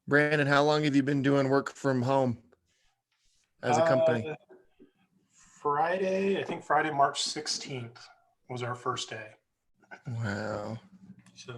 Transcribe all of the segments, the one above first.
Brandon, how long have you been doing work from home as a company? Uh, Friday, March 16th was our first day. Wow. So,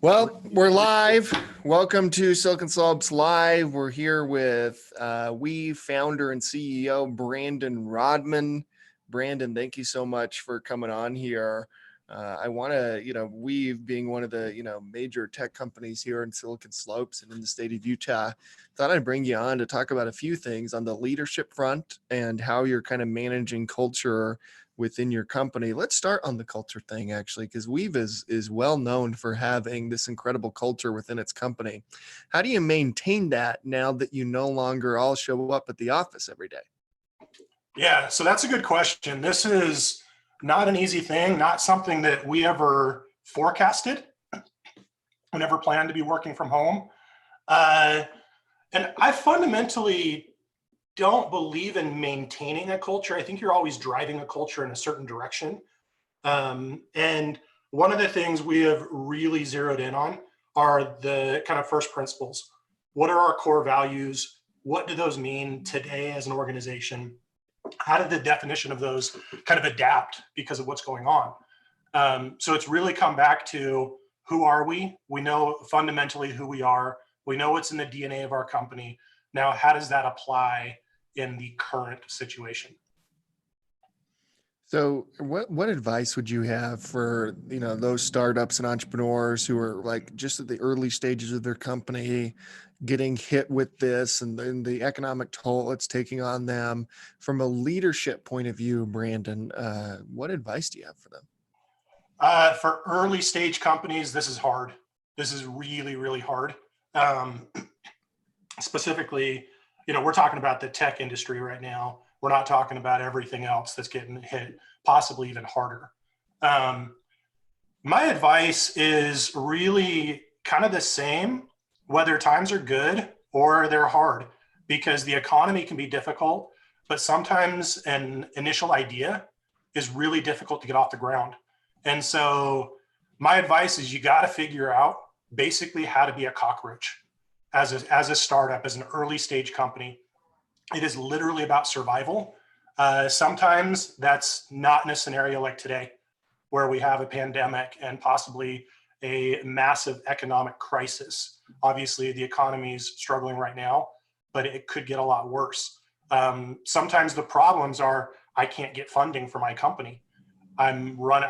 Well, re- we're re- live. Welcome to Silicon Slopes Live. We're here with Weave founder and CEO Brandon Rodman. Brandon, thank you so much for coming on here. I want to, Weave being one of the, major tech companies here in Silicon Slopes and in the state of Utah, thought I'd bring you on to talk about a few things on the leadership front and how you're kind of managing culture within your company. Let's start on the culture thing, actually, because Weave is well known for having this incredible culture within its company. How do you maintain that now that you no longer all show up at the office every day? yeah, so that's a good question. This is not an easy thing, not something that we ever forecasted. We never planned to be working from home. Uh, and I fundamentally don't believe in maintaining a culture. I think you're always driving a culture in a certain direction. And one of the things we have really zeroed in on are the kind of first principles. What are our core values? What do those mean today as an organization? How did the definition of those kind of adapt because of what's going on? So it's really come back to who are we? We know fundamentally who we are. We know what's in the DNA of our company. Now, how does that apply in the current situation? So what advice would you have for, those startups and entrepreneurs who are like just at the early stages of their company getting hit with this and the economic toll it's taking on them from a leadership point of view? Brandon, what advice do you have for them? For early stage companies, this is hard. This is really, really hard. Um, Specifically, we're talking about the tech industry right now. We're not talking about everything else that's getting hit, possibly even harder. Um, my advice is really kind of the same, whether times are good or they're hard, because the economy can be difficult, but sometimes an initial idea is really difficult to get off the ground. And so my advice is you got to figure out basically how to be a cockroach as a startup, as an early stage company. It is literally about survival. Sometimes that's not in a scenario like today, where we have a pandemic and possibly a massive economic crisis. Obviously, the economy is struggling right now, but it could get a lot worse. Sometimes the problems are I can't get funding for my company. I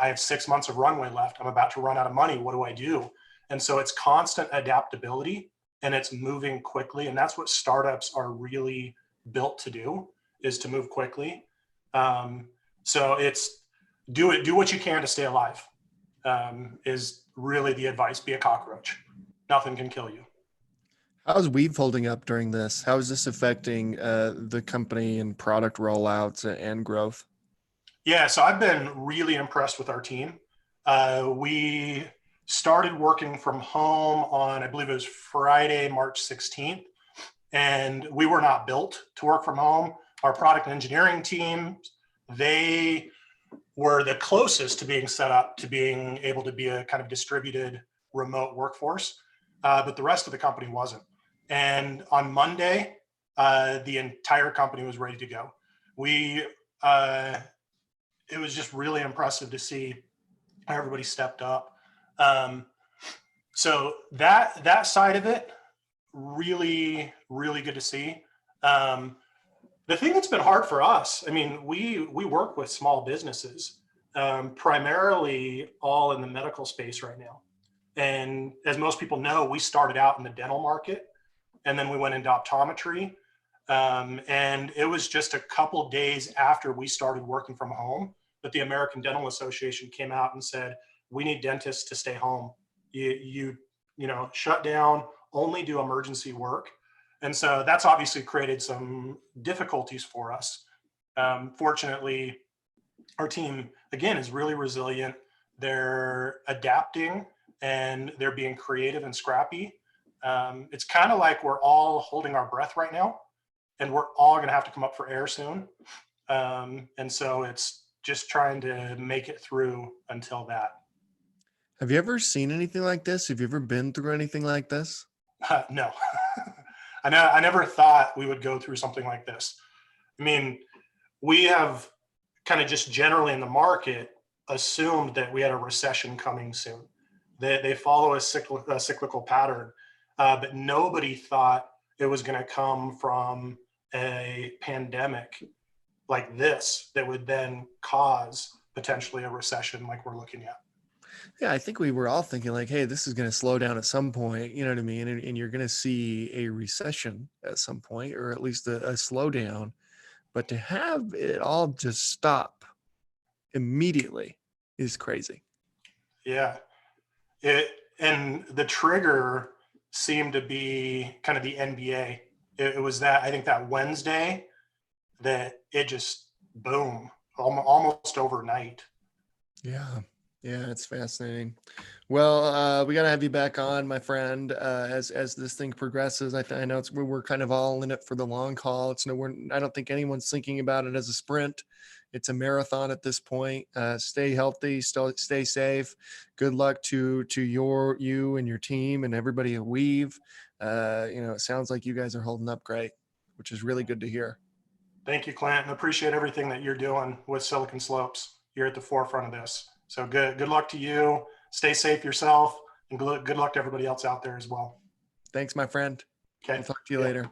have 6 months of runway left. I'm about to run out of money. What do I do? And so it's constant adaptability and it's moving quickly. And that's what startups are really built to do, is to move quickly. So it's do what you can to stay alive, is really the advice. Be a cockroach. Nothing can kill you. How's Weave holding up during this? How is this affecting the company and product rollouts and growth? Yeah, so I've been really impressed with our team. We started working from home on, I believe it was Friday, March 16th, and we were not built to work from home. Our product and engineering team, they were the closest to being set up to being able to be a kind of distributed remote workforce, but the rest of the company wasn't. And on Monday, the entire company was ready to go. We uh, It was just really impressive to see how everybody stepped up. Um, so that side of it, really, really good to see. Um, the thing that's been hard for us, I mean, we work with small businesses, primarily all in the medical space right now. And as most people know, we started out in the dental market, and then we went into optometry. And it was just a couple days after we started working from home that the American Dental Association came out and said, we need dentists to stay home. Shut down, only do emergency work. And so that's obviously created some difficulties for us. Fortunately, our team, again, is really resilient. They're adapting and they're being creative and scrappy. It's kind of like we're all holding our breath right now, and we're all going to have to come up for air soon. And so it's just trying to make it through until that. Have you ever seen anything like this? Have you ever been through anything like this? No. I never thought we would go through something like this. I mean, we have kind of just generally in the market assumed that we had a recession coming soon. They follow a cyclical pattern, but nobody thought it was going to come from a pandemic like this that would then cause potentially a recession like we're looking at. Yeah, I think we were all thinking like, hey, this is going to slow down at some point, you know what I mean? And you're going to see a recession at some point, or at least a slowdown. But to have it all just stop immediately is crazy. Yeah. It and the trigger seemed to be kind of the NBA. It was that I think that Wednesday that it just boom, almost overnight. Yeah. Yeah, it's fascinating. Well, we got to have you back on, my friend, as this thing progresses. I know we're kind of all in it for the long haul. It's no, I don't think anyone's thinking about it as a sprint. It's a marathon at this point. Stay healthy, stay safe. Good luck to you and your team and everybody at Weave. It sounds like you guys are holding up great, which is really good to hear. Thank you, Clint, and appreciate everything that you're doing with Silicon Slopes. You're at the forefront of this. So good luck to you. Stay safe yourself, and good luck to everybody else out there as well. Thanks, my friend. Okay. We'll talk to you Yeah. later.